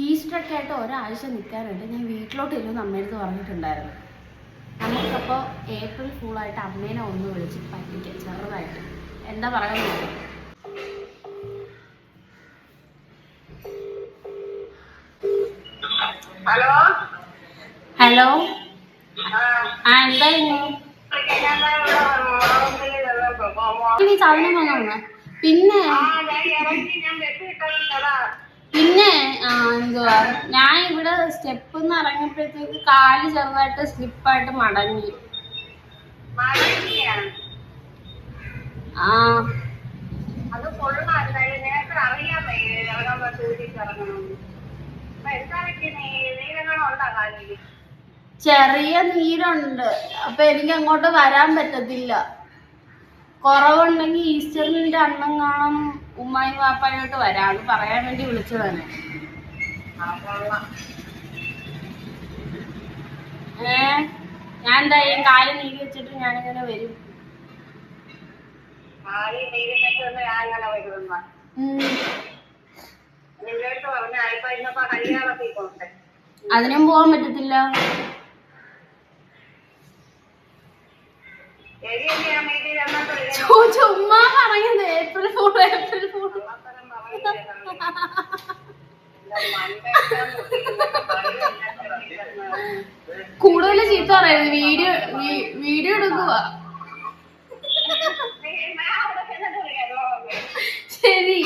ഈസ്റ്ററൊക്കെ ആയിട്ട് ഒരാഴ്ച നിൽക്കാനുണ്ട്. ഞാൻ വീട്ടിലോട്ട് ചെല്ലുമെന്ന് അമ്മയെടുത്ത് പറഞ്ഞിട്ടുണ്ടായിരുന്നു. നമുക്കപ്പോൾ ഏപ്രിൽ ഫുള്ളായിട്ട് അമ്മേനെ ഒന്ന് വിളിച്ച് പറ്റിക്കാം ചെറുതായിട്ട്. എന്താ പറയുന്നത്? ഹലോ ഹലോ, എന്തായിരുന്നു ഈ സാധനം വാങ്ങാ? പിന്നെ എന്തുവാ, ഞാൻ ഇവിടെ സ്റ്റെപ്പ് നിന്ന് ഇറങ്ങിയപ്പോഴത്തേക്ക് കാല് ചെറുതായിട്ട് സ്ലിപ്പായിട്ട് മടങ്ങി. അത് കൊള്ളാം, അറിയാമേ ഇറങ്ങാൻ ഇറങ്ങണം. ചെറിയ നീരുണ്ട്, അപ്പൊ എനിക്ക് അങ്ങോട്ട് വരാൻ പറ്റത്തില്ല. കുറവുണ്ടെങ്കിൽ ഈസ്റ്ററിന്റെ അണ്ണം കാണാൻ ഉമ്മായും വാപ്പായോട്ട് വരാം, പറയാൻ വേണ്ടി വിളിച്ചതാണ്. ഞാൻ എന്തായാലും കാല് നീക്കി വെച്ചിട്ട് ഞാനിങ്ങനെ വരും. അതിനും പോവാൻ പറ്റത്തില്ല. ചുമ്മാ പറയുന്നത്. April fool, April fool. കൂടുതൽ ചീത്ത പറയുന്നത് വീഡിയോ എടുക്കുക. ശരി.